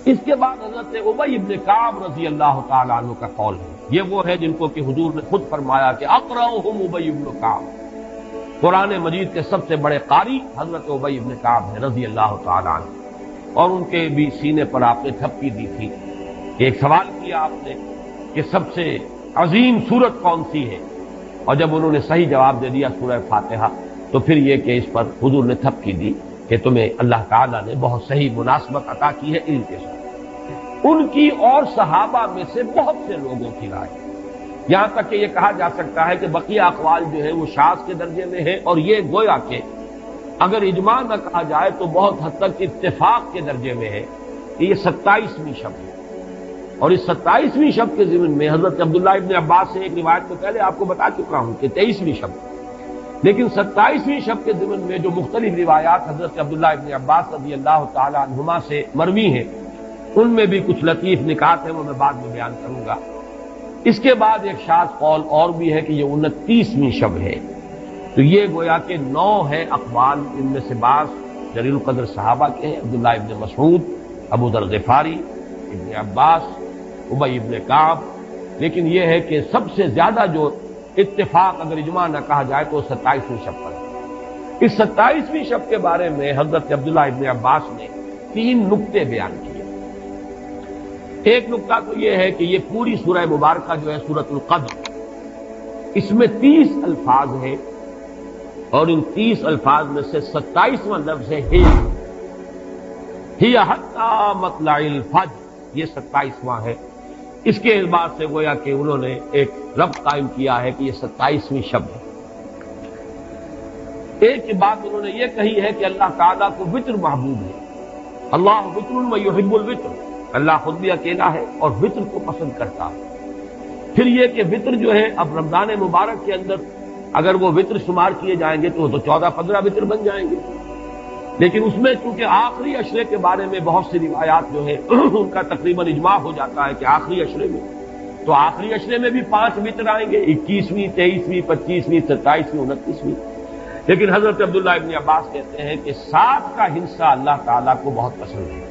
اس کے بعد حضرت ابی ابن کعب رضی اللہ تعالی عنہ کا قول ہے، یہ وہ ہے جن کو کہ حضور نے خود فرمایا کہ اقرأہم ابی ابن کعب، قرآن مجید کے سب سے بڑے قاری حضرت ابی ابن کعب ہیں رضی اللہ تعالی عنہ، اور ان کے بھی سینے پر آپ نے تھپکی دی تھی۔ ایک سوال کیا آپ نے کہ سب سے عظیم سورت کون سی ہے، اور جب انہوں نے صحیح جواب دے دیا سورہ فاتحہ، تو پھر یہ کہ اس پر حضور نے تھپکی دی کہ تمہیں اللہ تعالیٰ نے بہت صحیح مناسبت عطا کی ہے علم کے ساتھ۔ ان کی اور صحابہ میں سے بہت سے لوگوں کی رائے، یہاں تک کہ یہ کہا جا سکتا ہے کہ بقیہ اقوال جو ہے وہ شاذ کے درجے میں ہے، اور یہ گویا کہ اگر اجماع نہ کہا جائے تو بہت حد تک اتفاق کے درجے میں ہے کہ یہ 27ویں شب ہے۔ اور اس 27ویں شب کے ضمن میں حضرت عبداللہ ابن عباس سے ایک روایت تو پہلے آپ کو بتا چکا ہوں کہ 23ویں شب ہے، لیکن 27ویں شب کے ضمن میں جو مختلف روایات حضرت عبداللہ ابن عباس رضی اللہ تعالی عنہما سے مروی ہیں، ان میں بھی کچھ لطیف نکات ہیں، وہ میں بعد میں بیان کروں گا۔ اس کے بعد ایک شاذ قول اور بھی ہے کہ یہ 29ویں شب ہے، تو یہ گویا کہ 9 ہے اقوال، ان میں سے بعض جلیل القدر صحابہ کے ہیں، عبداللہ ابن مسعود، ابو ذر غفاری، ابن عباس، ابی ابن کعب، لیکن یہ ہے کہ سب سے زیادہ جو اتفاق اگر اجماع نہ کہا جائے تو 27ویں شب پر ہے۔ اس 27ویں شب کے بارے میں حضرت عبداللہ ابن عباس نے 3 نکتے بیان کیے۔ ایک نکتہ تو یہ ہے کہ یہ پوری سورہ مبارکہ جو ہے سورۃ القدر، اس میں 30 الفاظ ہیں، اور ان 30 الفاظ میں سے 27واں لفظ ہے ہی حتی مطلع الفجر، یہ 27واں ہے۔ اس کے اعتبار سے گویا کہ انہوں نے ایک ربط قائم کیا ہے کہ یہ 27ویں شب ہے۔ ایک بات انہوں نے یہ کہی ہے کہ اللہ تعالیٰ کو وطر محبوب ہے، اللہ وطر و یحب الوطر، اللہ خود بھی اکیلا ہے اور وطر کو پسند کرتا ہے۔ پھر یہ کہ وطر جو ہے اب رمضان مبارک کے اندر اگر وہ وطر شمار کیے جائیں گے تو 14-15 وطر بن جائیں گے، لیکن اس میں چونکہ آخری عشرے کے بارے میں بہت سی روایات جو ہیں ان کا تقریباً اجماع ہو جاتا ہے کہ آخری عشرے میں، تو آخری عشرے میں بھی 5 وطر آئیں گے، 21ویں، 23ویں، 25ویں، 27ویں، 29ویں، لیکن حضرت عبداللہ ابن عباس کہتے ہیں کہ 7 کا حصہ اللہ تعالیٰ کو بہت پسند ہے،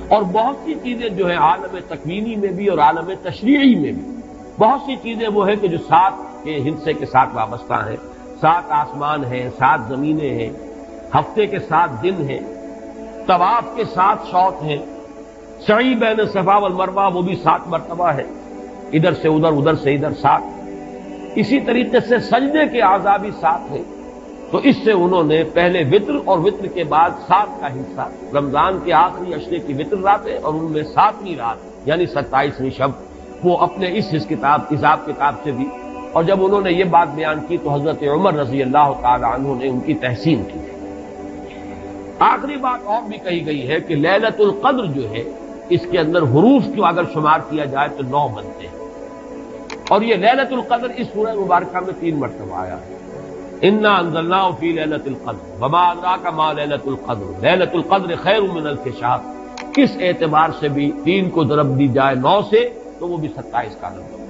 اور بہت سی چیزیں جو ہیں عالم تکوینی میں بھی اور عالم تشریعی میں بھی بہت سی چیزیں وہ ہیں کہ جو 7 کے حصے کے ساتھ وابستہ ہیں۔ 7 آسمان ہیں، 7 زمینیں ہیں، ہفتے کے 7 دن ہیں، طواف کے 7 شوط ہیں، سعی بین صفا والمروہ وہ بھی 7 مرتبہ ہے، ادھر سے ادھر، ادھر سے ادھر 7، اسی طریقے سے سجدے کے اعضاء بھی 7 ہیں۔ تو اس سے انہوں نے پہلے وطر اور وطر کے بعد 7 کا حصہ رمضان کے آخری عشرے کی وطر راتیں اور ان میں 7ویں رات یعنی 27ویں شب وہ اپنے اس حساب کتاب سے بھی، اور جب انہوں نے یہ بات بیان کی تو حضرت عمر رضی اللہ تعالی عنہ نے ان کی تحسین کی۔ آخری بات اور بھی کہی گئی ہے کہ لیلۃ القدر جو ہے اس کے اندر حروف کو اگر شمار کیا جائے تو 9 بنتے ہیں، اور یہ لیلۃ القدر اس سورہ مبارکہ میں 3 مرتبہ آیا ہے۔ انا انزلناہ فی لیلۃ القدر وما ادراک ما لیلۃ القدر لیلۃ القدر خیر من الف شہر، اس اعتبار سے بھی 3 کو ضرب دی جائے 9 سے تو وہ بھی 27 کا نمبر۔